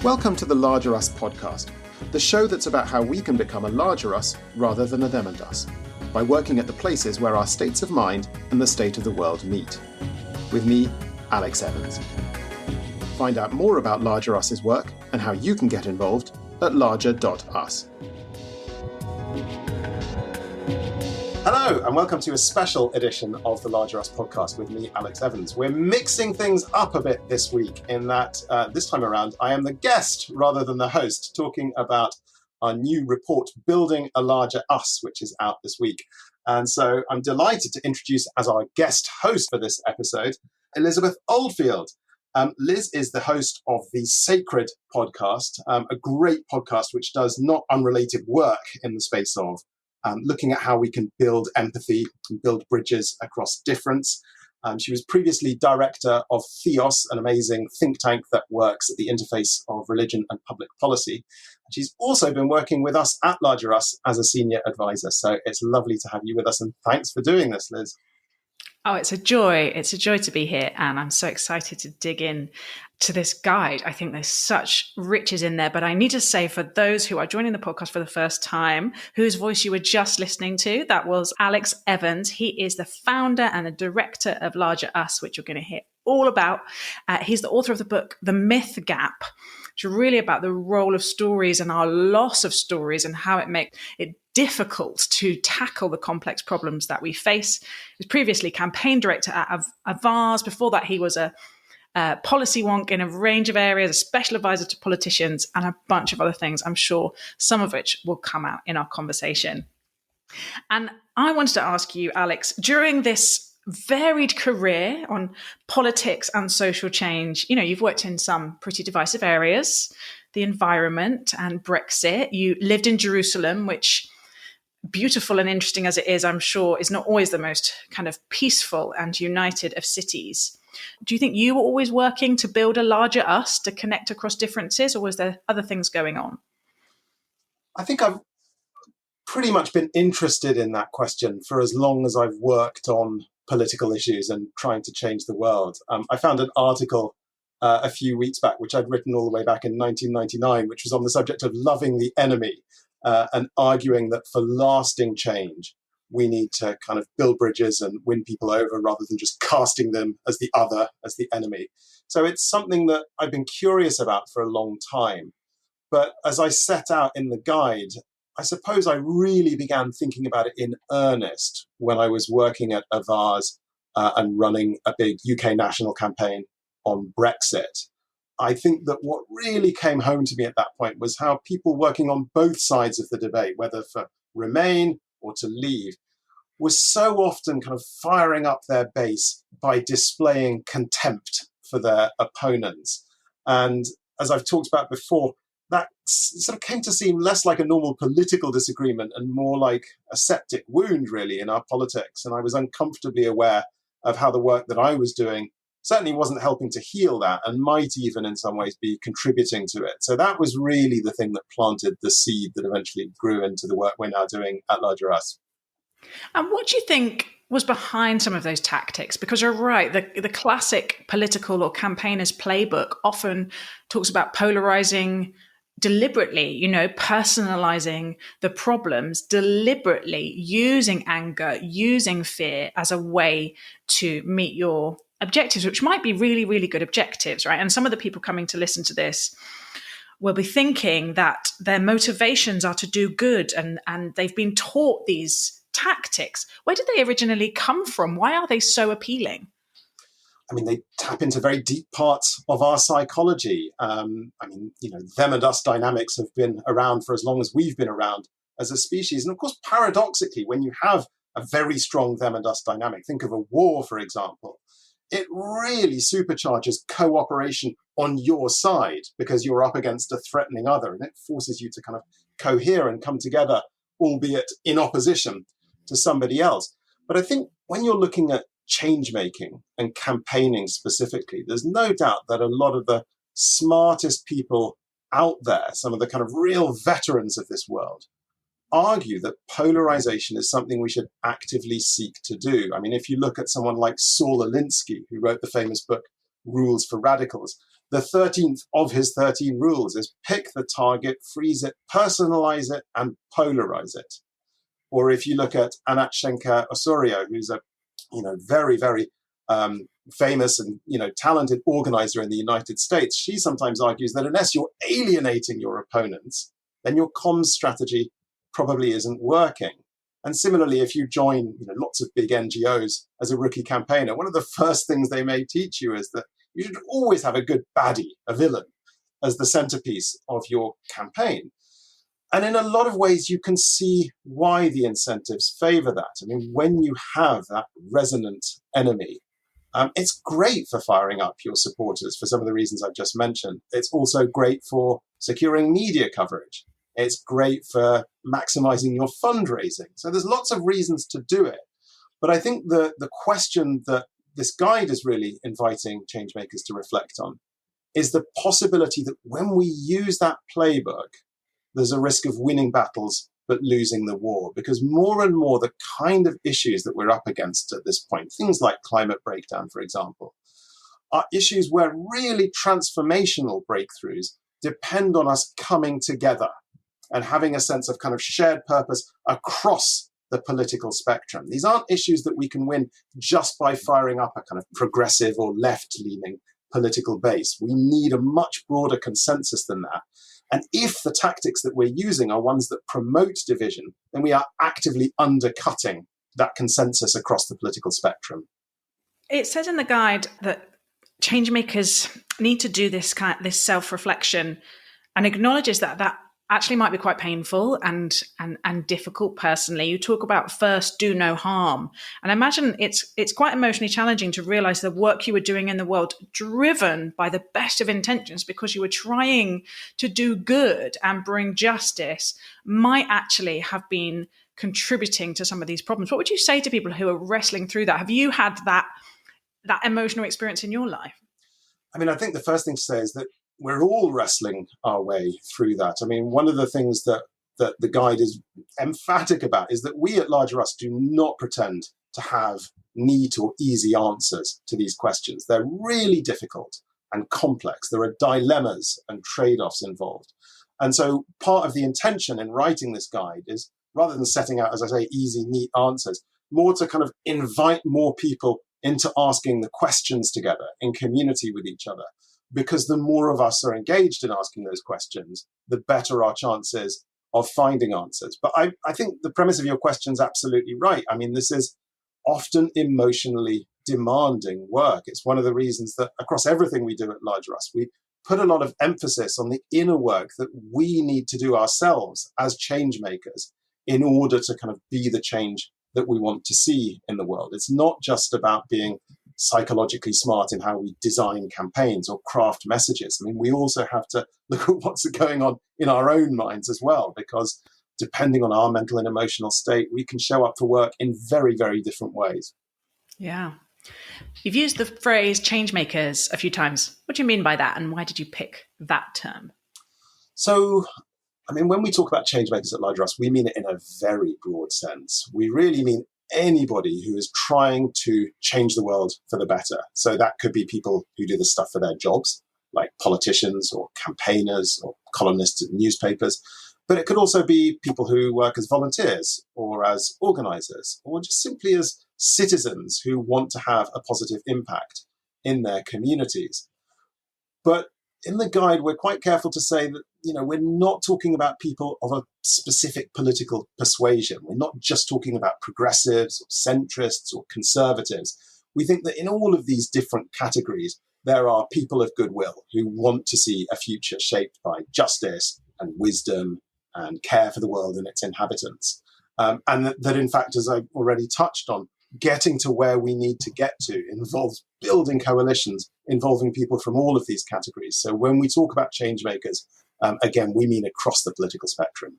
Welcome to the Larger Us podcast, the show that's about how we can become a larger us rather than a them and us, by working at the places where our states of mind and the state of the world meet. With me, Alex Evans. Find out more about Larger Us's work and how you can get involved at larger.us. Hello, and welcome to a special edition of the Larger Us podcast with me, Alex Evans. We're mixing things up a bit this week in that this time around, I am the guest rather than the host, talking about our new report, Building a Larger Us, which is out this week. And so I'm delighted to introduce as our guest host for this episode, Elizabeth Oldfield. Liz is the host of the Sacred podcast, a great podcast which does not unrelated work in the space of looking at how we can build empathy and build bridges across difference. She was previously director of Theos, an amazing think tank that works at the interface of religion and public policy. She's also been working with us at Larger Us as a senior advisor. So it's lovely to have you with us, and thanks for doing this, Liz. Oh, it's a joy. It's a joy to be here. And I'm so excited to dig in to this guide. I think there's such riches in there. But I need to say, for those who are joining the podcast for the first time, whose voice you were just listening to, that was Alex Evans. He is the founder and the director of Larger Us, which you're going to hear all about. He's the author of the book, The Myth Gap, which is really about the role of stories and our loss of stories and how it makes it difficult to tackle the complex problems that we face. He was previously campaign director at Avars. Before that, he was a policy wonk in a range of areas, a special advisor to politicians, and a bunch of other things, I'm sure some of which will come out in our conversation. And I wanted to ask you, Alex, during this varied career on politics and social change, you know, you've worked in some pretty divisive areas, the environment and Brexit. You lived in Jerusalem, which, beautiful and interesting as it is, I'm sure is not always the most kind of peaceful and united of cities. Do you think you were always working to build a larger us, to connect across differences, or was there other things going on? I think I've pretty much been interested in that question for as long as I've worked on political issues and trying to change the world. I found an article a few weeks back, which I'd written all the way back in 1999, which was on the subject of loving the enemy and arguing that for lasting change, we need to kind of build bridges and win people over rather than just casting them as the other, as the enemy. So it's something that I've been curious about for a long time. But as I set out in the guide, I suppose I really began thinking about it in earnest when I was working at Avars and running a big UK national campaign on Brexit. I think that what really came home to me at that point was how people working on both sides of the debate, whether for Remain or to leave, was so often kind of firing up their base by displaying contempt for their opponents. And as I've talked about before, that sort of came to seem less like a normal political disagreement and more like a septic wound, really, in our politics. And I was uncomfortably aware of how the work that I was doing certainly wasn't helping to heal that and might even in some ways be contributing to it. So that was really the thing that planted the seed that eventually grew into the work we're now doing at Larger Us. And what do you think was behind some of those tactics? Because you're right, the classic political or campaigners playbook often talks about polarizing deliberately, you know, personalizing the problems, deliberately using anger, using fear as a way to meet your objectives, which might be really, really good objectives, right? And some of the people coming to listen to this will be thinking that their motivations are to do good and they've been taught these tactics. Where did they originally come from? Why are they so appealing? I mean, they tap into very deep parts of our psychology. Them and us dynamics have been around for as long as we've been around as a species. And of course, paradoxically, when you have a very strong them and us dynamic, think of a war, for example, it really supercharges cooperation on your side because you're up against a threatening other, and it forces you to kind of cohere and come together, albeit in opposition to somebody else. But I think when you're looking at change making and campaigning specifically, there's no doubt that a lot of the smartest people out there, some of the kind of real veterans of this world, argue that polarization is something we should actively seek to do. I mean, if you look at someone like Saul Alinsky, who wrote the famous book Rules for Radicals, The 13th of his 13 rules is pick the target, freeze it, personalize it, and polarize it. Or if you look at Anachenka Osorio, who's a very, very famous and talented organizer in the United States, she sometimes argues that unless you're alienating your opponents, then your comms strategy probably isn't working. And similarly, if you join lots of big NGOs as a rookie campaigner, one of the first things they may teach you is that you should always have a good baddie, a villain, as the centerpiece of your campaign. And in a lot of ways, you can see why the incentives favor that. I mean, when you have that resonant enemy, it's great for firing up your supporters for some of the reasons I've just mentioned. It's also great for securing media coverage. It's great for maximizing your fundraising. So there's lots of reasons to do it. But I think the question that this guide is really inviting changemakers to reflect on is the possibility that when we use that playbook, there's a risk of winning battles but losing the war, because more and more the kind of issues that we're up against at this point, things like climate breakdown, for example, are issues where really transformational breakthroughs depend on us coming together and having a sense of kind of shared purpose across the political spectrum. These aren't issues that we can win just by firing up a kind of progressive or left-leaning political base. We need a much broader consensus than that. And if the tactics that we're using are ones that promote division, then we are actively undercutting that consensus across the political spectrum. It says in the guide that changemakers need to do this self-reflection, and acknowledges that actually might be quite painful and difficult personally. You talk about first do no harm. And I imagine it's quite emotionally challenging to realize the work you were doing in the world, driven by the best of intentions because you were trying to do good and bring justice, might actually have been contributing to some of these problems. What would you say to people who are wrestling through that? Have you had that emotional experience in your life? I mean, I think the first thing to say is that we're all wrestling our way through that. I mean, one of the things that the guide is emphatic about is that we at Larger Us do not pretend to have neat or easy answers to these questions. They're really difficult and complex. There are dilemmas and trade-offs involved. And so part of the intention in writing this guide is, rather than setting out, as I say, easy, neat answers, more to kind of invite more people into asking the questions together in community with each other. Because the more of us are engaged in asking those questions, the better our chances of finding answers. But I think the premise of your question is absolutely right. I mean, this is often emotionally demanding work. It's one of the reasons that across everything we do at Larger Us, we put a lot of emphasis on the inner work that we need to do ourselves as change makers in order to kind of be the change that we want to see in the world. It's not just about being psychologically smart in how we design campaigns or craft messages. I mean, we also have to look at what's going on in our own minds as well, because depending on our mental and emotional state, we can show up for work in very, very different ways. Yeah. You've used the phrase changemakers a few times. What do you mean by that? And why did you pick that term? So, I mean, when we talk about changemakers at Larger Us, we mean it in a very broad sense. We really mean anybody who is trying to change the world for the better. So that could be people who do this stuff for their jobs, like politicians or campaigners or columnists in newspapers. But it could also be people who work as volunteers or as organizers or just simply as citizens who want to have a positive impact in their communities. But in the guide, we're quite careful to say that, we're not talking about people of a specific political persuasion. We're not just talking about progressives or centrists or conservatives. We think that in all of these different categories, there are people of goodwill who want to see a future shaped by justice and wisdom and care for the world and its inhabitants. And that, in fact, as I've already touched on, getting to where we need to get to involves building coalitions involving people from all of these categories. So when we talk about changemakers, again, we mean across the political spectrum.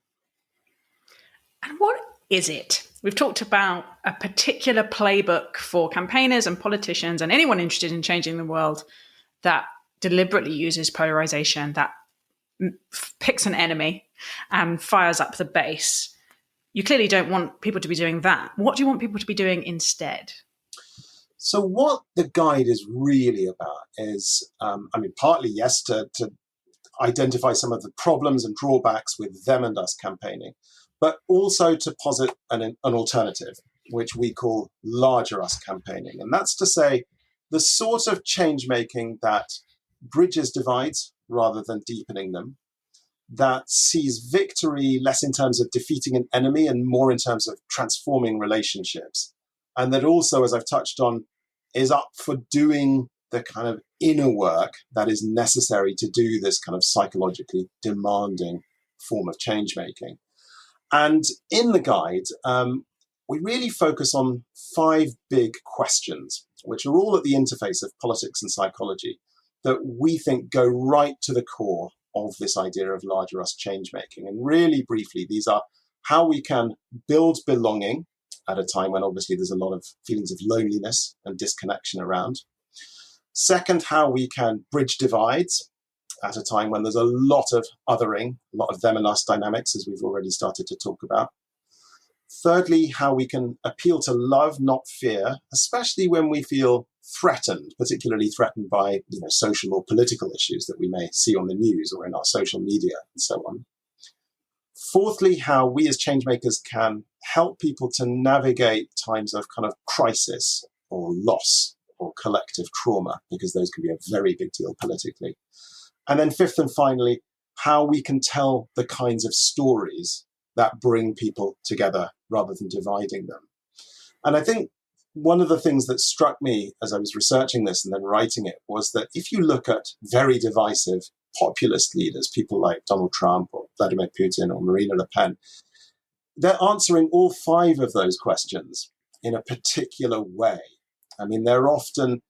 And what is it? We've talked about a particular playbook for campaigners and politicians and anyone interested in changing the world that deliberately uses polarization, that picks an enemy and fires up the base. You clearly don't want people to be doing that. What do you want people to be doing instead? So what the guide is really about is, partly, yes, to identify some of the problems and drawbacks with them and us campaigning, but also to posit an alternative, which we call larger us campaigning. And that's to say, the sort of change making that bridges divides rather than deepening them, that sees victory less in terms of defeating an enemy and more in terms of transforming relationships. And that also, as I've touched on, is up for doing the kind of inner work that is necessary to do this kind of psychologically demanding form of change making. And in the guide, we really focus on 5 big questions, which are all at the interface of politics and psychology, that we think go right to the core of this idea of larger us change making. And really briefly, these are how we can build belonging at a time when obviously there's a lot of feelings of loneliness and disconnection around. Second, how we can bridge divides at a time when there's a lot of othering, a lot of them and us dynamics, as we've already started to talk about. Thirdly, how we can appeal to love, not fear, especially when we feel threatened, particularly threatened by social or political issues that we may see on the news or in our social media and so on. Fourthly, how we as changemakers can help people to navigate times of kind of crisis or loss or collective trauma, because those can be a very big deal politically. And then fifth and finally, how we can tell the kinds of stories that bring people together rather than dividing them. And I think one of the things that struck me as I was researching this and then writing it was that if you look at very divisive populist leaders, people like Donald Trump or Vladimir Putin or Marine Le Pen, they're answering all 5 of those questions in a particular way. I mean, they're often,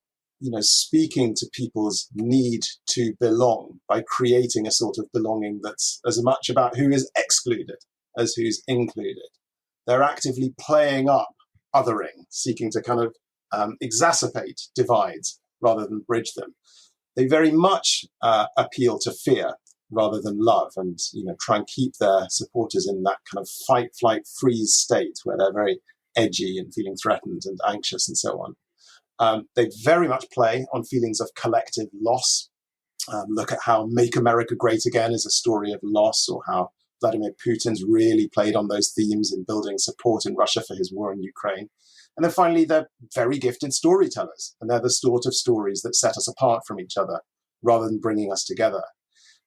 speaking to people's need to belong by creating a sort of belonging that's as much about who is excluded as who's included. They're actively playing up othering, seeking to kind of exacerbate divides rather than bridge them. They very much appeal to fear rather than love, and try and keep their supporters in that kind of fight, flight, freeze state where they're very edgy and feeling threatened and anxious and so on. They very much play on feelings of collective loss. Look at how Make America Great Again is a story of loss, or how Vladimir Putin's really played on those themes in building support in Russia for his war in Ukraine. And then finally, they're very gifted storytellers, and they're the sort of stories that set us apart from each other rather than bringing us together.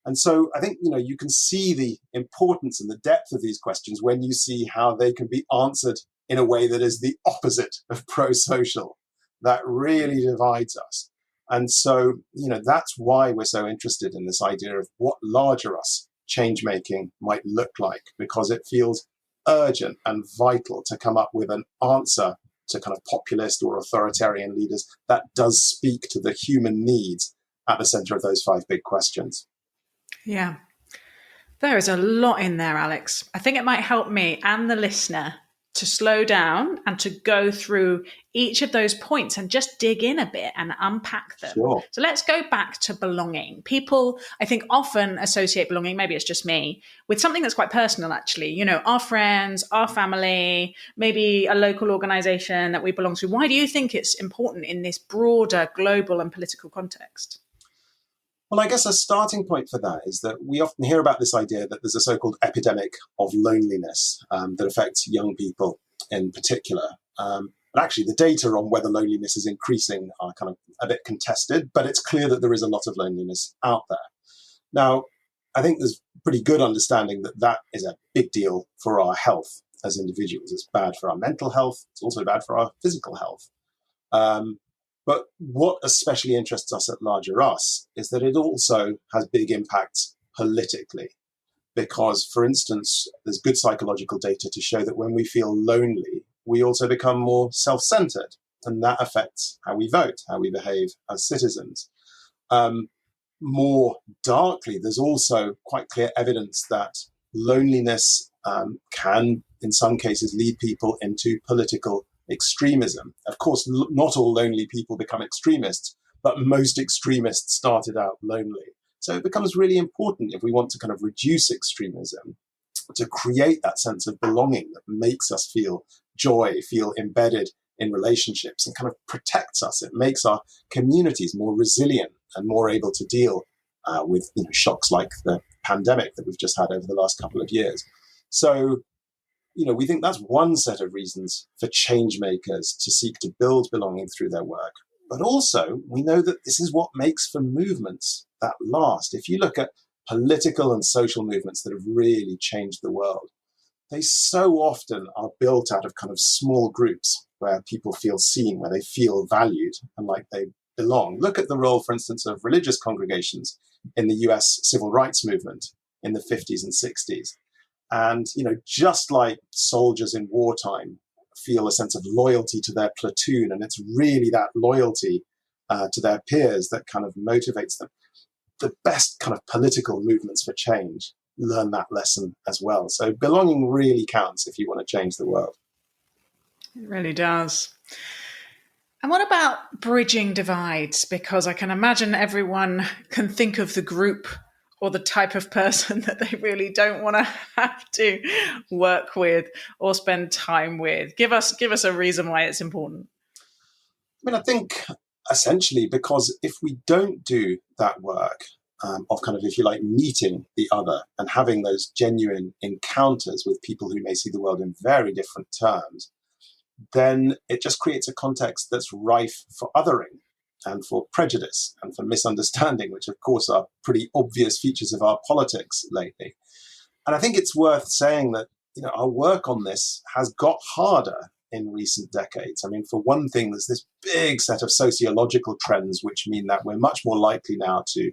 And so I think, you can see the importance and the depth of these questions when you see how they can be answered in a way that is the opposite of pro-social, that really divides us. And so, that's why we're so interested in this idea of what larger us change making might look like, because it feels urgent and vital to come up with an answer to kind of populist or authoritarian leaders that does speak to the human needs at the center of those 5 big questions. Yeah. There is a lot in there, Alex. I think it might help me and the listener to slow down and to go through each of those points and just dig in a bit and unpack them. Sure. So let's go back to belonging. People, I think, often associate belonging, maybe it's just me, with something that's quite personal, actually. Our friends, our family, maybe a local organization that we belong to. Why do you think it's important in this broader global and political context? Well, I guess a starting point for that is that we often hear about this idea that there's a so-called epidemic of loneliness that affects young people in particular. But actually, the data on whether loneliness is increasing are kind of a bit contested, but it's clear that there is a lot of loneliness out there. Now, I think there's pretty good understanding that that is a big deal for our health as individuals. It's bad for our mental health. It's also bad for our physical health. But what especially interests us at Larger Us is that it also has big impacts politically. Because, for instance, there's good psychological data to show that when we feel lonely, we also become more self-centered. And that affects how we vote, how we behave as citizens. More darkly, there's also quite clear evidence that loneliness can, in some cases, lead people into political extremism. Of course, not all lonely people become extremists, but most extremists started out lonely. So it becomes really important, if we want to kind of reduce extremism, to create that sense of belonging that makes us feel joy, feel embedded in relationships and kind of protects us. It makes our communities more resilient and more able to deal with shocks like the pandemic that we've just had over the last couple of years. So, we think that's one set of reasons for change makers to seek to build belonging through their work. But also, we know that this is what makes for movements that last. If you look at political and social movements that have really changed the world, they so often are built out of kind of small groups where people feel seen, where they feel valued and like they belong. Look at the role, for instance, of religious congregations in the US civil rights movement in the 50s and 60s. And, just like soldiers in wartime feel a sense of loyalty to their platoon, and it's really that loyalty to their peers that kind of motivates them. The best kind of political movements for change learn that lesson as well. So belonging really counts if you want to change the world. It really does. And what about bridging divides? Because I can imagine everyone can think of the group or the type of person that they really don't want to have to work with or spend time with. Give us a reason why it's important. I think essentially because if we don't do that work of kind of, if you like, meeting the other and having those genuine encounters with people who may see the world in very different terms, then it just creates a context that's rife for othering and for prejudice and for misunderstanding, which of course are pretty obvious features of our politics lately. And I think it's worth saying that, our work on this has got harder in recent decades. For one thing, there's this big set of sociological trends which mean that we're much more likely now to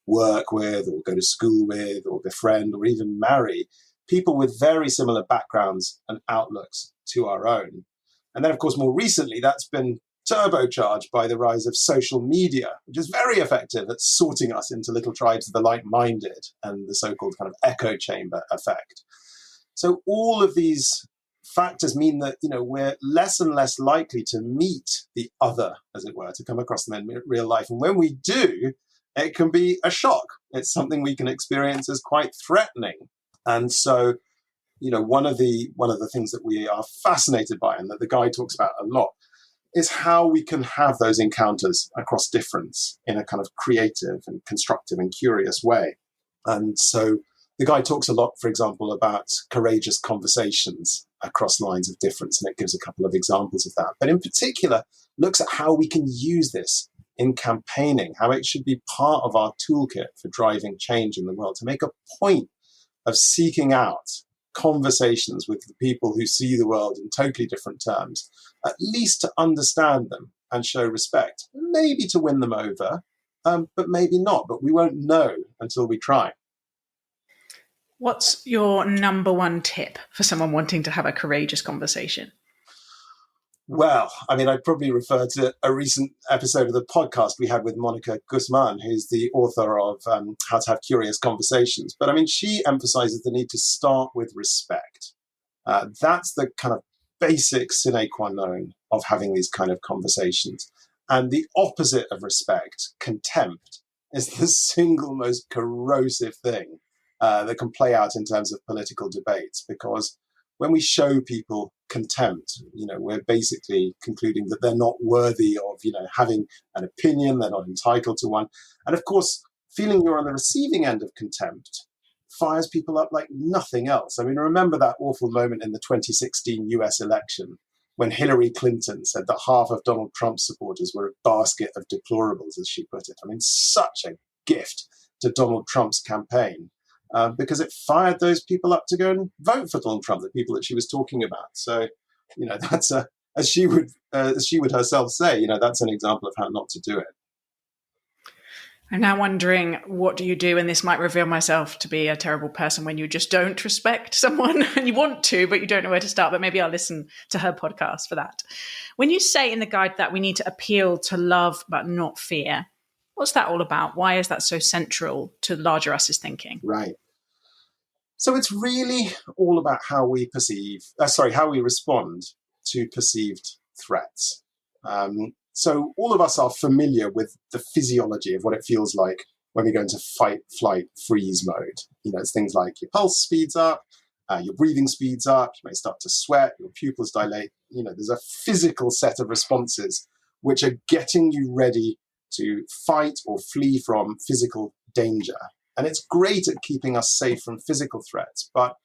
work with or go to school with or befriend or even marry people with very similar backgrounds and outlooks to our own. And then, of course, more recently, that's been turbocharged by the rise of social media, which is very effective at sorting us into little tribes of the like-minded and the so-called kind of echo chamber effect. So all of these factors mean that, we're less and less likely to meet the other, as it were, to come across them in real life. And when we do, it can be a shock. It's something we can experience as quite threatening. And so, one of the things that we are fascinated by and that the guide talks about a lot is how we can have those encounters across difference in a kind of creative and constructive and curious way. And so the guide talks a lot, for example, about courageous conversations across lines of difference, and it gives a couple of examples of that. But in particular, looks at how we can use this in campaigning, how it should be part of our toolkit for driving change in the world, to make a point of seeking out conversations with the people who see the world in totally different terms, at least to understand them and show respect, maybe to win them over, but maybe not. But we won't know until we try. What's your number one tip for someone wanting to have a courageous conversation? Well, I'd probably refer to a recent episode of the podcast we had with Monica Guzman, who's the author of How to Have Curious Conversations. But she emphasizes the need to start with respect. That's the kind of basic sine qua non of having these kind of conversations. And the opposite of respect, contempt, is the single most corrosive thing that can play out in terms of political debates, because when we show people contempt, we're basically concluding that they're not worthy of, having an opinion, they're not entitled to one. And of course, feeling you're on the receiving end of contempt fires people up like nothing else. Remember that awful moment in the 2016 US election when Hillary Clinton said that half of Donald Trump's supporters were a basket of deplorables, as she put it. Such a gift to Donald Trump's campaign. Because it fired those people up to go and vote for Donald Trump, the people that she was talking about. So, that's as she would herself say, that's an example of how not to do it. I'm now wondering, what do you do? And this might reveal myself to be a terrible person when you just don't respect someone and you want to, but you don't know where to start. But maybe I'll listen to her podcast for that. When you say in the guide that we need to appeal to love but not fear, what's that all about? Why is that so central to larger us's thinking? Right. So it's really all about how we respond to perceived threats. So all of us are familiar with the physiology of what it feels like when we go into fight, flight, freeze mode. It's things like your pulse speeds up, Your breathing speeds up, you may start to sweat, your pupils dilate. There's a physical set of responses which are getting you ready to fight or flee from physical danger. And it's great at keeping us safe from physical threats. But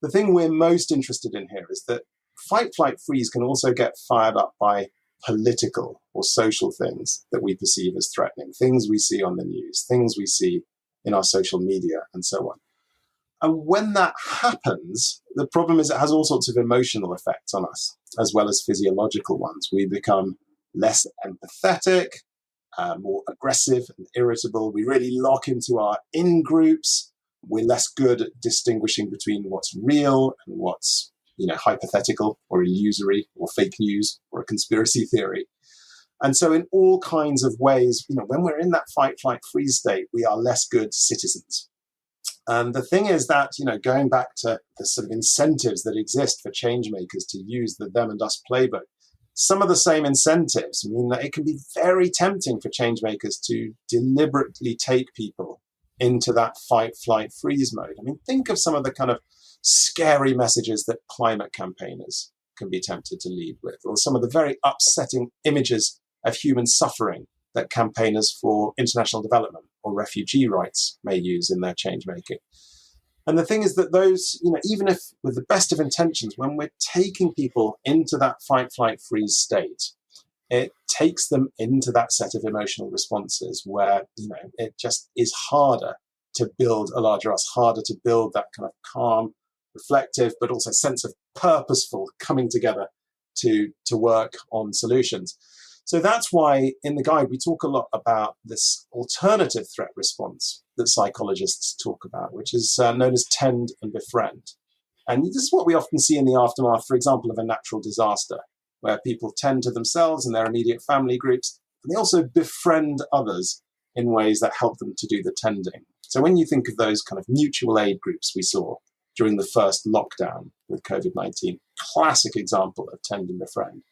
the thing we're most interested in here is that fight, flight, freeze can also get fired up by political or social things that we perceive as threatening, things we see on the news, things we see in our social media, and so on. And when that happens, the problem is it has all sorts of emotional effects on us, as well as physiological ones. We become less empathetic, more aggressive and irritable. We really lock into our in-groups. We're less good at distinguishing between what's real and what's hypothetical or illusory or fake news or a conspiracy theory. And so in all kinds of ways, when we're in that fight, flight, freeze state, we are less good citizens. And the thing is that, going back to the sort of incentives that exist for changemakers to use the them and us playbook, some of the same incentives mean that it can be very tempting for changemakers to deliberately take people into that fight, flight, freeze mode. I mean, think of some of the kind of scary messages that climate campaigners can be tempted to lead with, or some of the very upsetting images of human suffering that campaigners for international development or refugee rights may use in their change making. And the thing is that those, even if with the best of intentions, when we're taking people into that fight, flight, freeze state, it takes them into that set of emotional responses where, it just is harder to build a larger us, harder to build that kind of calm, reflective, but also sense of purposeful coming together to work on solutions. So that's why in the guide, we talk a lot about this alternative threat response that psychologists talk about, which is known as tend and befriend. And this is what we often see in the aftermath, for example, of a natural disaster, where people tend to themselves and their immediate family groups, and they also befriend others in ways that help them to do the tending. So when you think of those kind of mutual aid groups we saw during the first lockdown with COVID-19, classic example of tend and befriend.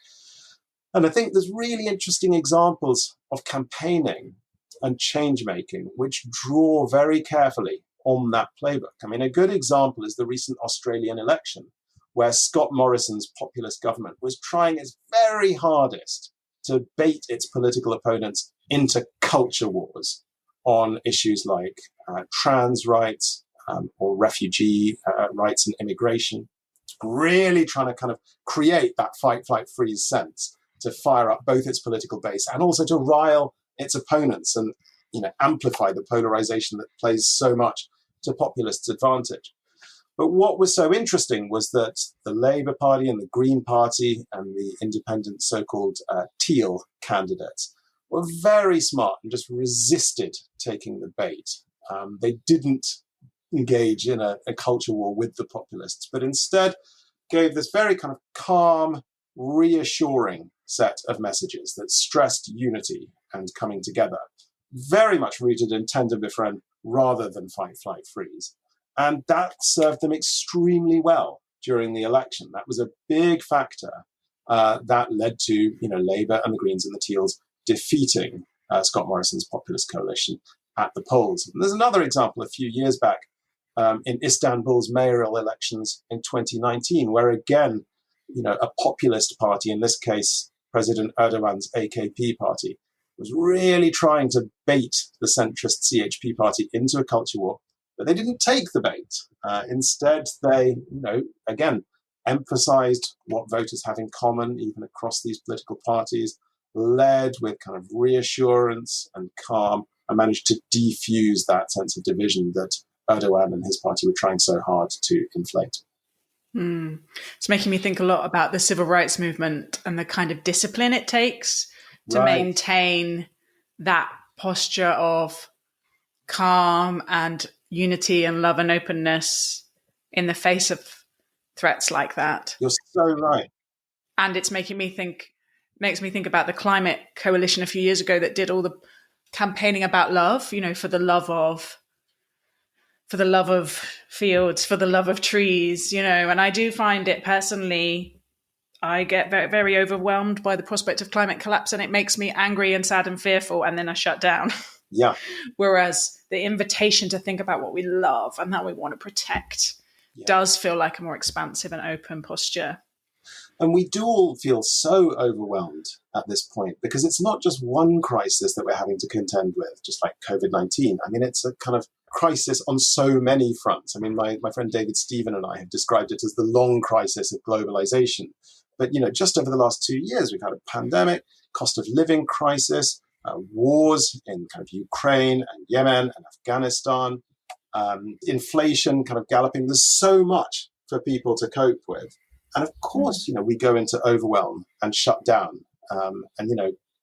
And I think there's really interesting examples of campaigning and change making which draw very carefully on that playbook. I mean, a good example is the recent Australian election, where Scott Morrison's populist government was trying its very hardest to bait its political opponents into culture wars on issues like trans rights or refugee rights and immigration, really trying to kind of create that fight, flight, freeze sense to fire up both its political base and also to rile its opponents and amplify the polarization that plays so much to populists' advantage. But what was so interesting was that the Labour Party and the Green Party and the independent so-called Teal candidates were very smart and just resisted taking the bait. They didn't engage in a culture war with the populists, but instead gave this very kind of calm, reassuring set of messages that stressed unity and coming together, very much rooted in tend and befriend rather than fight, flight, freeze. And that served them extremely well during the election. That was a big factor that led to Labour and the Greens and the Teals defeating Scott Morrison's populist coalition at the polls. And there's another example a few years back in Istanbul's mayoral elections in 2019, where again, a populist party, in this case, President Erdogan's AKP party, was really trying to bait the centrist CHP party into a culture war, but they didn't take the bait. Instead, they, again, emphasized what voters have in common, even across these political parties, led with kind of reassurance and calm, and managed to defuse that sense of division that Erdogan and his party were trying so hard to inflate. It's making me think a lot about the civil rights movement and the kind of discipline it takes to maintain that posture of calm and unity and love and openness in the face of threats like that. You're so right. And it's makes me think about the climate coalition a few years ago that did all the campaigning about love, for the love of fields, for the love of trees, and I do find it personally, I get very, very overwhelmed by the prospect of climate collapse, and it makes me angry and sad and fearful, and then I shut down. Yeah. Whereas the invitation to think about what we love and that we want to protect does feel like a more expansive and open posture. And we do all feel so overwhelmed at this point because it's not just one crisis that we're having to contend with, just like COVID-19. I mean, it's a kind of crisis on so many fronts. I mean, my friend David Stephen and I have described it as the long crisis of globalization. But, just over the last 2 years, we've had a pandemic, cost of living crisis, wars in kind of Ukraine and Yemen and Afghanistan, inflation kind of galloping. There's so much for people to cope with. And of course, we go into overwhelm and shut down.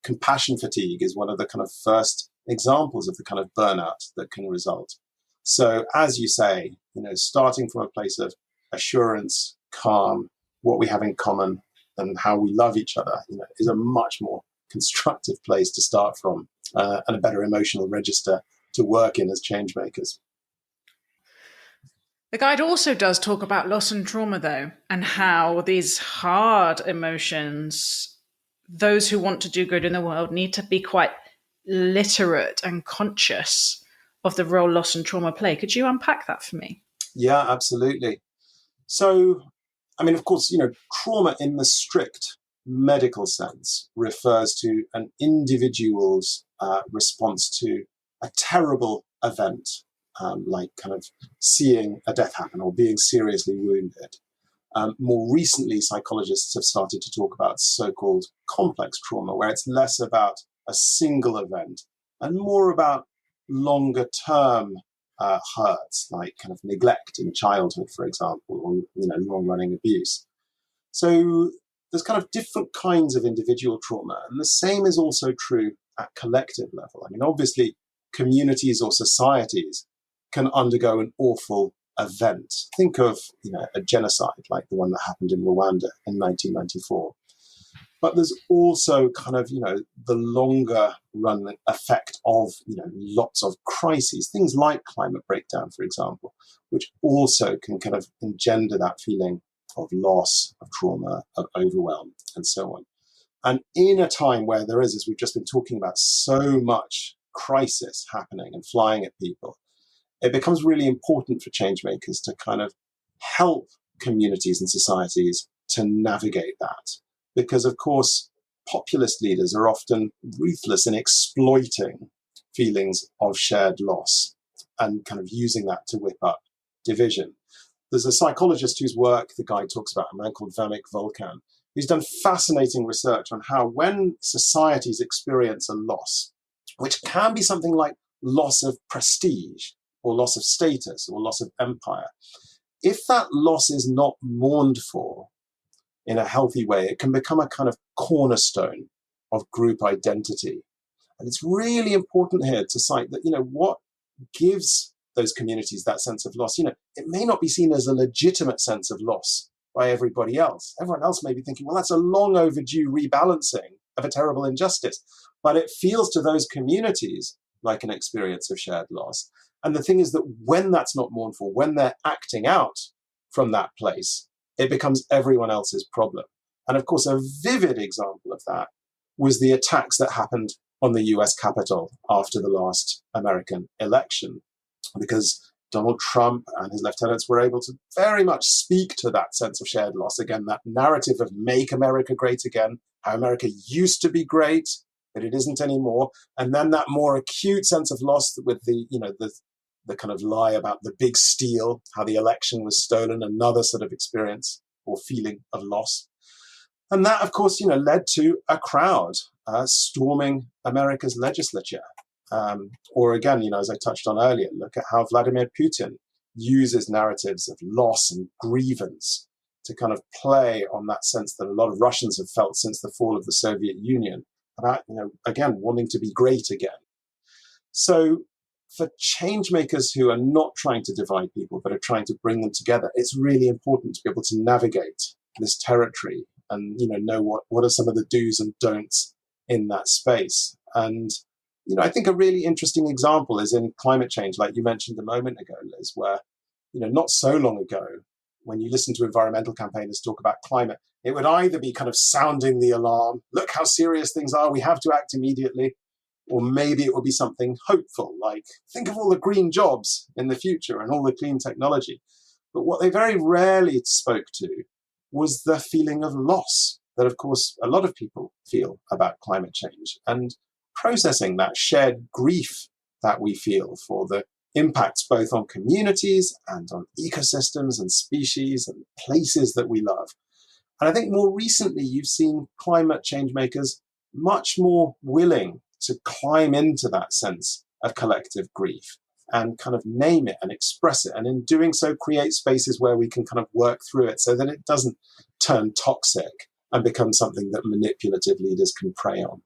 Compassion fatigue is one of the kind of first examples of the kind of burnout that can result. So as you say, starting from a place of assurance, calm, what we have in common and how we love each other, is a much more constructive place to start from, and a better emotional register to work in as change makers. The guide also does talk about loss and trauma, though, and how these hard emotions, those who want to do good in the world need to be quite literate and conscious of the role loss and trauma play. Could you unpack that for me? Yeah, absolutely. So, I mean, of course, trauma in the strict medical sense refers to an individual's response to a terrible event. Like kind of seeing a death happen or being seriously wounded. More recently, psychologists have started to talk about so-called complex trauma, where it's less about a single event and more about longer-term hurts, like kind of neglect in childhood, for example, or long-running abuse. So there's kind of different kinds of individual trauma, and the same is also true at collective level. I mean, obviously, communities or societies can undergo an awful event. Think of a genocide like the one that happened in Rwanda in 1994. But there's also kind of the longer run effect of lots of crises, things like climate breakdown, for example, which also can kind of engender that feeling of loss, of trauma, of overwhelm, and so on. And in a time where there is, as we've just been talking about, so much crisis happening and flying at people, it becomes really important for change makers to kind of help communities and societies to navigate that. Because, of course, populist leaders are often ruthless in exploiting feelings of shared loss and kind of using that to whip up division. There's a psychologist whose work the guide talks about, a man called Vamik Volkan, who's done fascinating research on how when societies experience a loss, which can be something like loss of prestige, or loss of status, or loss of empire. If that loss is not mourned for in a healthy way, it can become a kind of cornerstone of group identity. And it's really important here to cite that, what gives those communities that sense of loss, it may not be seen as a legitimate sense of loss by everybody else. Everyone else may be thinking, well, that's a long overdue rebalancing of a terrible injustice. But it feels to those communities like an experience of shared loss. And the thing is that when that's not mournful, when they're acting out from that place, it becomes everyone else's problem. And of course, a vivid example of that was the attacks that happened on the US Capitol after the last American election, because Donald Trump and his lieutenants were able to very much speak to that sense of shared loss. Again, that narrative of make America great again, how America used to be great, but it isn't anymore. And then that more acute sense of loss with the kind of lie about the big steal, how the election was stolen, another sort of experience or feeling of loss. And that, of course, led to a crowd storming America's legislature. Or again, as I touched on earlier, look at how Vladimir Putin uses narratives of loss and grievance to kind of play on that sense that a lot of Russians have felt since the fall of the Soviet Union about, again, wanting to be great again. So for change makers who are not trying to divide people, but are trying to bring them together, it's really important to be able to navigate this territory and, know what are some of the do's and don'ts in that space. And, I think a really interesting example is in climate change, like you mentioned a moment ago, Liz, where, not so long ago, when you listen to environmental campaigners talk about climate, it would either be kind of sounding the alarm, look how serious things are, we have to act immediately, or maybe it would be something hopeful, like think of all the green jobs in the future and all the clean technology. But what they very rarely spoke to was the feeling of loss that, of course, a lot of people feel about climate change, and processing that shared grief that we feel for the impacts both on communities and on ecosystems and species and places that we love. And I think more recently, you've seen climate change makers much more willing to climb into that sense of collective grief and kind of name it and express it. And in doing so, create spaces where we can kind of work through it so that it doesn't turn toxic and become something that manipulative leaders can prey on.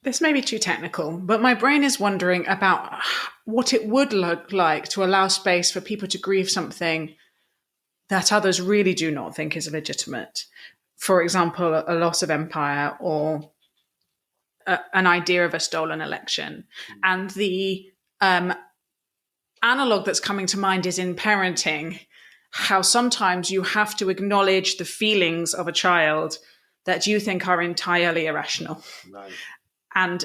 This may be too technical, but my brain is wondering about what it would look like to allow space for people to grieve something that others really do not think is legitimate. For example, a loss of empire or an idea of a stolen election. And the analog that's coming to mind is in parenting, how sometimes you have to acknowledge the feelings of a child that you think are entirely irrational. Right. And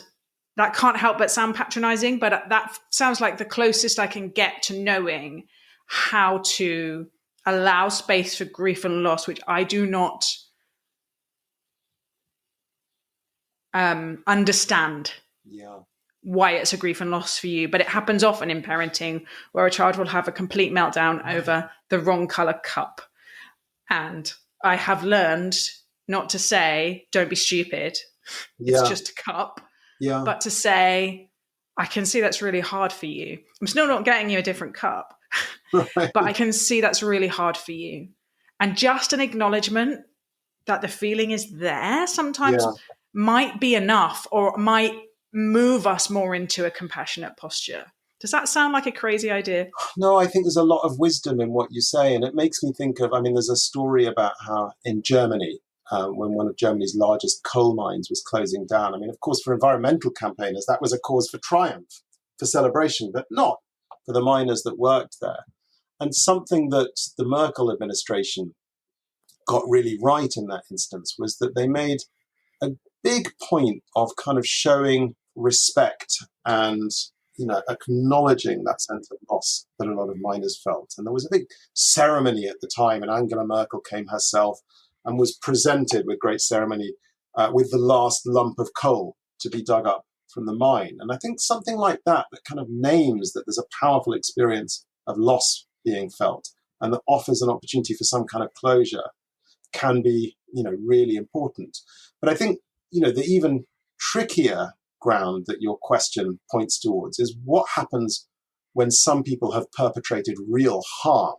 that can't help but sound patronizing, but that sounds like the closest I can get to knowing how to allow space for grief and loss, which I do not understand. Yeah. Why it's a grief and loss for you, but it happens often in parenting where a child will have a complete meltdown over the wrong color cup. And I have learned not to say, don't be stupid. It's just a cup. Yeah. But to say, I can see that's really hard for you. I'm still not getting you a different cup, Right. but I can see that's really hard for you. And just an acknowledgement that the feeling is there sometimes might be enough, or might move us more into a compassionate posture. Does that sound like a crazy idea? No, I think there's a lot of wisdom in what you say. And it makes me think of, there's a story about how in Germany, when one of Germany's largest coal mines was closing down, of course, for environmental campaigners, that was a cause for triumph, for celebration, but not for the miners that worked there. And something that the Merkel administration got really right in that instance was that they made a big point of kind of showing respect and acknowledging that sense of loss that a lot of miners felt. And there was a big ceremony at the time, and Angela Merkel came herself and was presented with great ceremony with the last lump of coal to be dug up from the mine. And I think something like that kind of names that there's a powerful experience of loss being felt and that offers an opportunity for some kind of closure can be, really important. But I think, the even trickier ground that your question points towards is what happens when some people have perpetrated real harm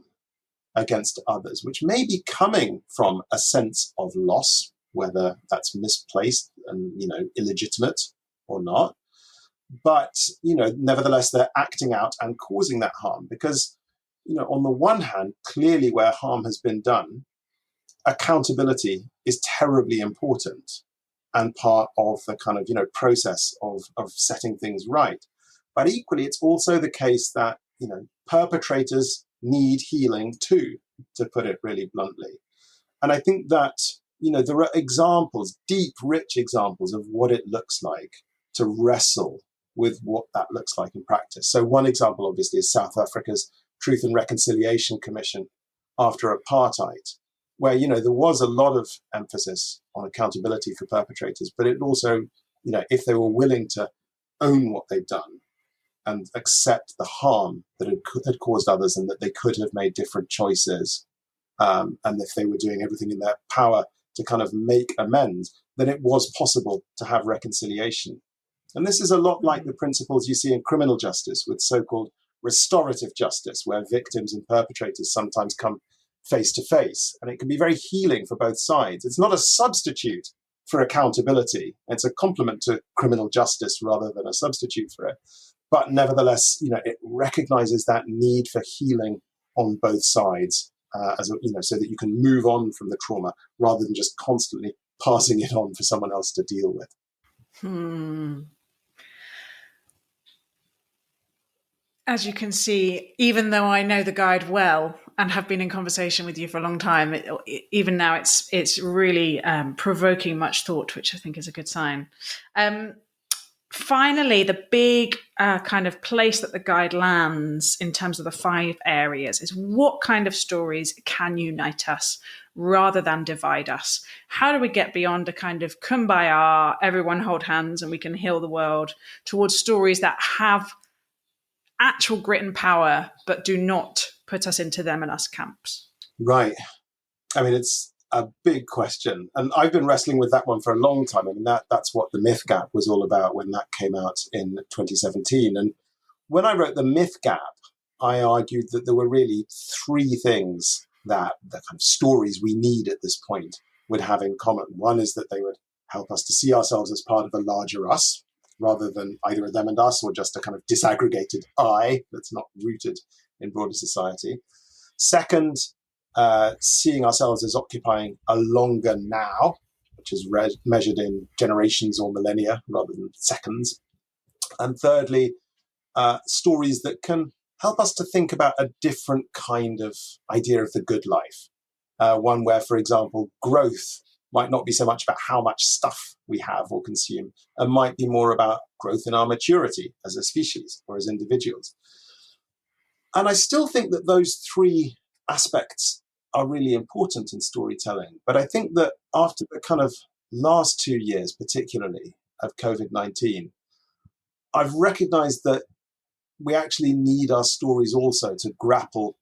against others, which may be coming from a sense of loss, whether that's misplaced and, illegitimate or not. But, nevertheless, they're acting out and causing that harm because, on the one hand, clearly where harm has been done, accountability is terribly important and part of the kind of, process of setting things right. But equally, it's also the case that, perpetrators need healing too, to put it really bluntly. And I think that, there are examples, deep, rich examples of what it looks like to wrestle with what that looks like in practice. So one example, obviously, is South Africa's Truth and Reconciliation Commission after apartheid, where, there was a lot of emphasis on accountability for perpetrators, but it also, if they were willing to own what they've done and accept the harm that had caused others and that they could have made different choices, and if they were doing everything in their power to kind of make amends, then it was possible to have reconciliation. And this is a lot like the principles you see in criminal justice with so-called restorative justice, where victims and perpetrators sometimes come face to face. And it can be very healing for both sides. It's not a substitute for accountability. It's a complement to criminal justice rather than a substitute for it. But nevertheless, it recognizes that need for healing on both sides, so that you can move on from the trauma rather than just constantly passing it on for someone else to deal with. As you can see, even though I know the guide well and have been in conversation with you for a long time, even now it's really provoking much thought, which I think is a good sign. finally, the big kind of place that the guide lands in terms of the 5 areas is what kind of stories can unite us rather than divide us? How do we get beyond a kind of kumbaya, everyone hold hands and we can heal the world, towards stories that have actual grit and power, but do not put us into them and us camps? Right. I mean, it's a big question. And I've been wrestling with that one for a long time. I mean, that's what the Myth Gap was all about when that came out in 2017. And when I wrote the Myth Gap, I argued that there were really 3 things that the kind of stories we need at this point would have in common. One is that they would help us to see ourselves as part of a larger us, rather than either a them and us or just a kind of disaggregated I that's not rooted in broader society. Second, seeing ourselves as occupying a longer now, which is measured in generations or millennia rather than seconds. And thirdly, stories that can help us to think about a different kind of idea of the good life. One where, for example, growth might not be so much about how much stuff we have or consume, and might be more about growth in our maturity as a species or as individuals. And I still think that those 3 aspects are really important in storytelling. But I think that after the kind of last 2 years, particularly of COVID-19, I've recognized that we actually need our stories also to grapple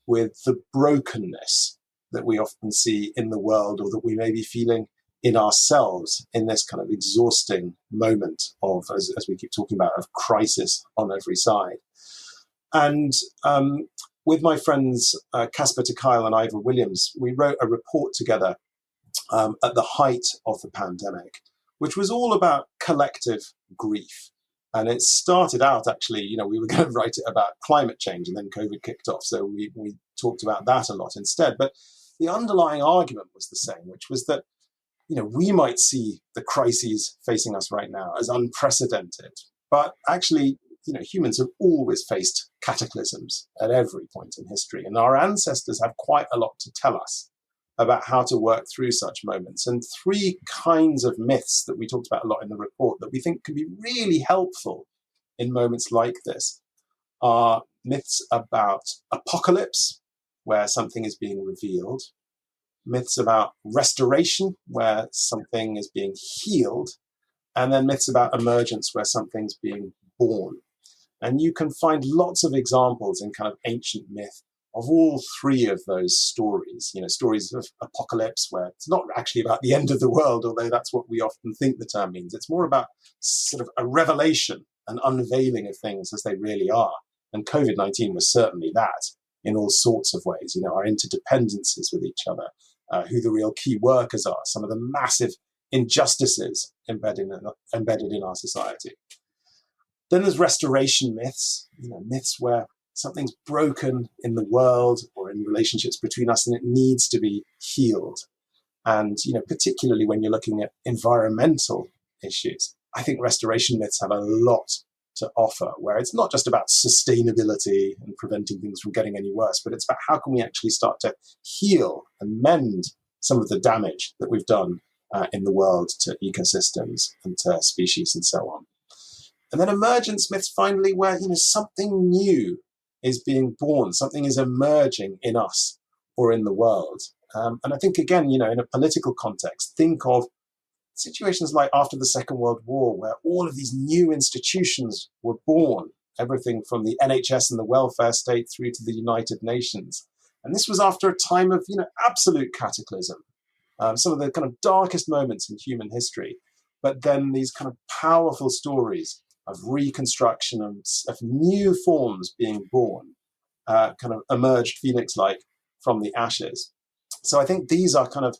with the brokenness that we often see in the world, or that we may be feeling in ourselves in this kind of exhausting moment of, as we keep talking about, of crisis on every side. And with my friends Casper ter Kuile and Ivor Williams, we wrote a report together at the height of the pandemic, which was all about collective grief. And it started out, actually, we were going to write it about climate change, and then COVID kicked off. So we talked about that a lot instead. But the underlying argument was the same, which was that, we might see the crises facing us right now as unprecedented. But actually, humans have always faced cataclysms at every point in history. And our ancestors have quite a lot to tell us about how to work through such moments. And 3 kinds of myths that we talked about a lot in the report that we think can be really helpful in moments like this are myths about apocalypse, where something is being revealed, myths about restoration, where something is being healed, and then myths about emergence, where something's being born. And you can find lots of examples in kind of ancient myth of all 3 of those stories, stories of apocalypse, where it's not actually about the end of the world, although that's what we often think the term means. It's more about sort of a revelation, an unveiling of things as they really are. And COVID-19 was certainly that in all sorts of ways, our interdependencies with each other, who the real key workers are, some of the massive injustices embedded in our society. Then there's restoration myths, myths where something's broken in the world or in relationships between us and it needs to be healed. And, particularly when you're looking at environmental issues, I think restoration myths have a lot to offer, where it's not just about sustainability and preventing things from getting any worse, but it's about how can we actually start to heal and mend some of the damage that we've done in the world to ecosystems and to species and so on. And then emergence myths, finally, where something new is being born, something is emerging in us or in the world. And I think, again, in a political context, think of situations like after the Second World War, where all of these new institutions were born, everything from the NHS and the welfare state through to the United Nations. And this was after a time of, absolute cataclysm, some of the kind of darkest moments in human history. But then these kind of powerful stories of reconstruction and of new forms being born, kind of emerged phoenix-like from the ashes. So I think these are kind of,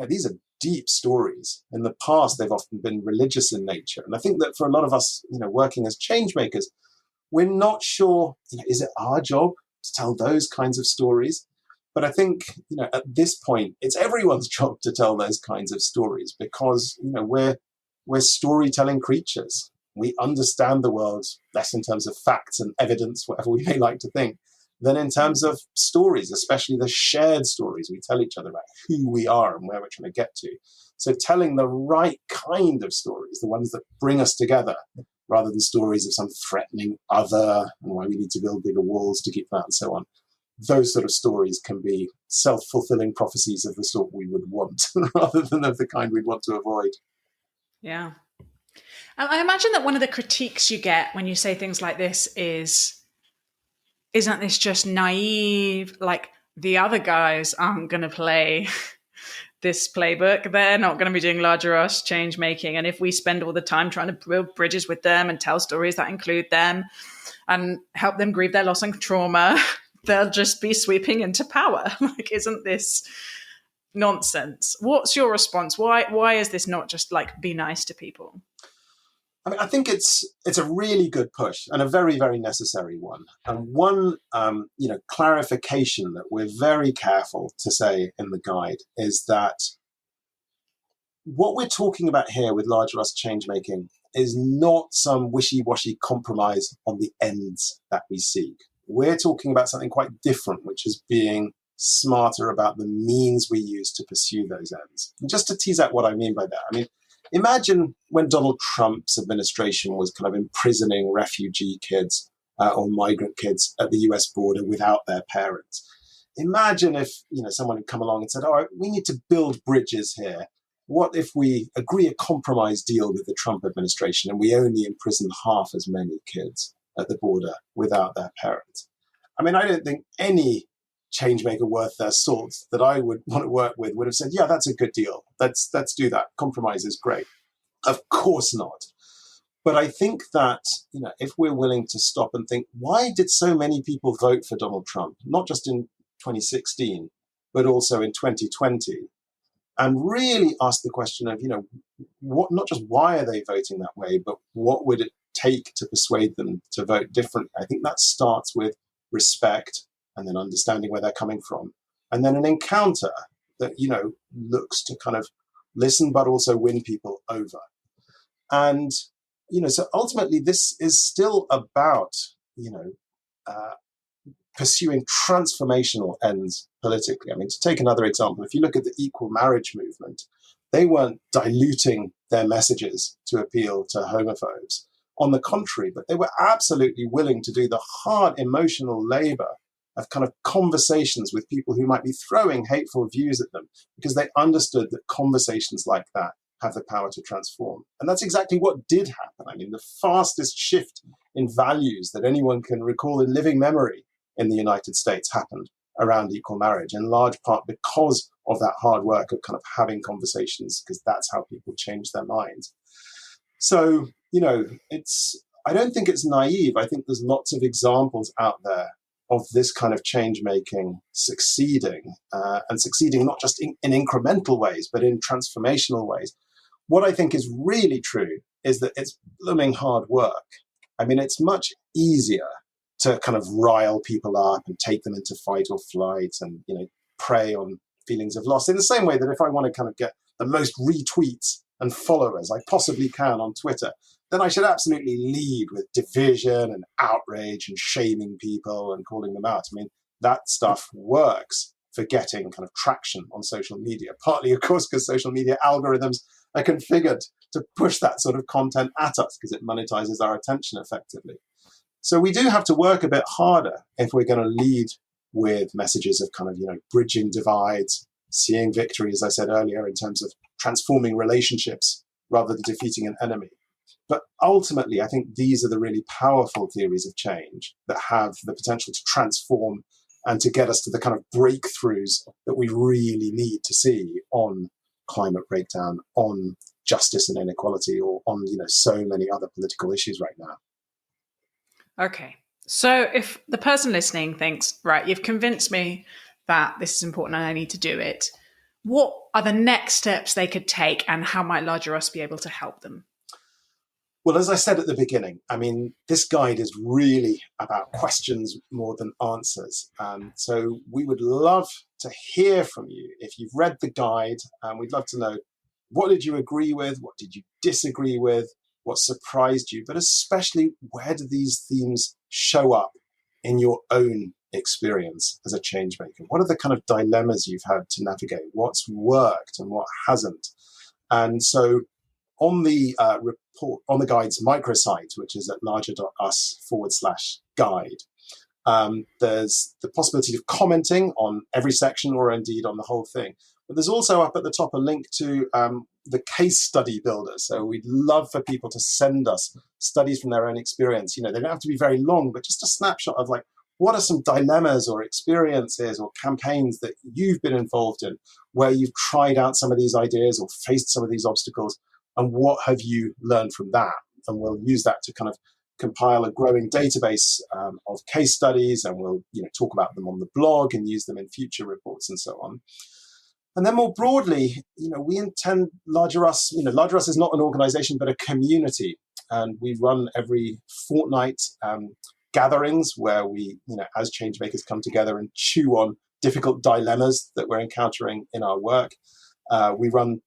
these are deep stories. In the past, they've often been religious in nature. And I think that for a lot of us, working as changemakers, we're not sure, is it our job to tell those kinds of stories? But I think, at this point, it's everyone's job to tell those kinds of stories, because, we're storytelling creatures. We understand the world less in terms of facts and evidence, whatever we may like to think, than in terms of stories, especially the shared stories we tell each other about who we are and where we're trying to get to. So telling the right kind of stories, the ones that bring us together, rather than stories of some threatening other and why we need to build bigger walls to keep that and so on. Those sort of stories can be self-fulfilling prophecies of the sort we would want rather than of the kind we'd want to avoid. Yeah. I imagine that one of the critiques you get when you say things like this is, isn't this just naive? Like, the other guys aren't going to play this playbook. They're not going to be doing larger us change making. And if we spend all the time trying to build bridges with them and tell stories that include them and help them grieve their loss and trauma, they'll just be sweeping into power. Like, isn't this nonsense? What's your response? Why is this not just like, be nice to people? I mean, I think it's a really good push and a very, very necessary one. And one, clarification that we're very careful to say in the guide is that what we're talking about here with larger us change making is not some wishy-washy compromise on the ends that we seek. We're talking about something quite different, which is being smarter about the means we use to pursue those ends. And just to tease out what I mean by that, I mean, imagine when Donald Trump's administration was kind of imprisoning refugee kids or migrant kids at the US border without their parents. Imagine if someone had come along and said, all right, we need to build bridges here. What if we agree a compromise deal with the Trump administration and we only imprison half as many kids at the border without their parents? I mean, I don't think any changemaker worth their salt that I would want to work with would have said, yeah, that's a good deal. Let's do that. Compromise is great. Of course not. But I think that, if we're willing to stop and think, why did so many people vote for Donald Trump, not just in 2016, but also in 2020, and really ask the question of, what, not just why are they voting that way, but what would it take to persuade them to vote differently? I think that starts with respect and then understanding where they're coming from. And then an encounter that, looks to kind of listen, but also win people over. And, so ultimately this is still about, pursuing transformational ends politically. I mean, to take another example, if you look at the equal marriage movement, they weren't diluting their messages to appeal to homophobes. On the contrary, but they were absolutely willing to do the hard emotional labor of kind of conversations with people who might be throwing hateful views at them, because they understood that conversations like that have the power to transform. And that's exactly what did happen. I mean, the fastest shift in values that anyone can recall in living memory in the United States happened around equal marriage, in large part because of that hard work of kind of having conversations, because that's how people change their minds. So, I don't think it's naive. I think there's lots of examples out there of this kind of change making succeeding, and succeeding not just in incremental ways, but in transformational ways. What I think is really true is that it's blooming hard work. I mean, it's much easier to kind of rile people up and take them into fight or flight and, prey on feelings of loss, in the same way that if I want to kind of get the most retweets and followers I possibly can on Twitter, then I should absolutely lead with division and outrage and shaming people and calling them out. I mean, that stuff works for getting kind of traction on social media, partly, of course, because social media algorithms are configured to push that sort of content at us because it monetizes our attention effectively. So we do have to work a bit harder if we're going to lead with messages of kind of, bridging divides, seeing victory, as I said earlier, in terms of transforming relationships rather than defeating an enemy. But ultimately, I think these are the really powerful theories of change that have the potential to transform and to get us to the kind of breakthroughs that we really need to see on climate breakdown, on justice and inequality, or on, so many other political issues right now. Okay. So if the person listening thinks, right, you've convinced me that this is important and I need to do it, what are the next steps they could take, and how might Larger Us be able to help them? Well, as I said at the beginning, I mean, this guide is really about questions more than answers. So we would love to hear from you. If you've read the guide, we'd love to know, what did you agree with? What did you disagree with? What surprised you? But especially, where do these themes show up in your own experience as a change maker? What are the kind of dilemmas you've had to navigate? What's worked and what hasn't? And so on the report, on the guide's microsite, which is at larger.us/guide, there's the possibility of commenting on every section or indeed on the whole thing. But there's also up at the top a link to the case study builder. So we'd love for people to send us studies from their own experience. They don't have to be very long, but just a snapshot of like, what are some dilemmas or experiences or campaigns that you've been involved in where you've tried out some of these ideas or faced some of these obstacles, and what have you learned from that? And we'll use that to kind of compile a growing database of case studies, and we'll talk about them on the blog and use them in future reports and so on. And then more broadly, we intend Larger Us. Larger Us is not an organization, but a community. And we run every fortnight gatherings where we, as Changemakers, come together and chew on difficult dilemmas that we're encountering in our work. We run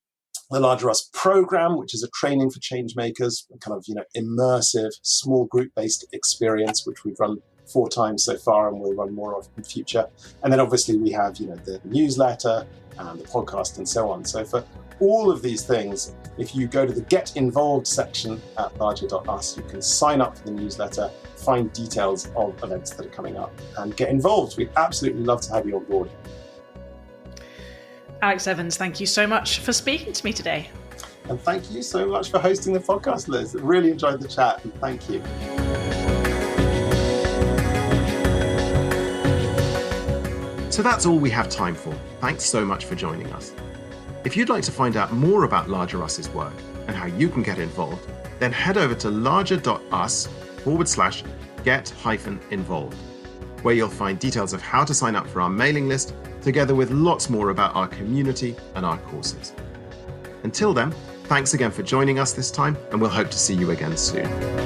the Larger Us program, which is a training for Changemakers, a kind of, immersive, small group-based experience, which we've run 4 times so far and we'll run more of in future. And then obviously we have, the newsletter and the podcast and so on. So for all of these things, if you go to the Get Involved section at larger.us, you can sign up for the newsletter, find details of events that are coming up, and get involved. We'd absolutely love to have you on board. Alex Evans, thank you so much for speaking to me today. And thank you so much for hosting the podcast, Liz. I really enjoyed the chat, and thank you. So that's all we have time for. Thanks so much for joining us. If you'd like to find out more about Larger Us's work and how you can get involved, then head over to larger.us/get-involved, where you'll find details of how to sign up for our mailing list, together with lots more about our community and our courses. Until then, thanks again for joining us this time, and we'll hope to see you again soon.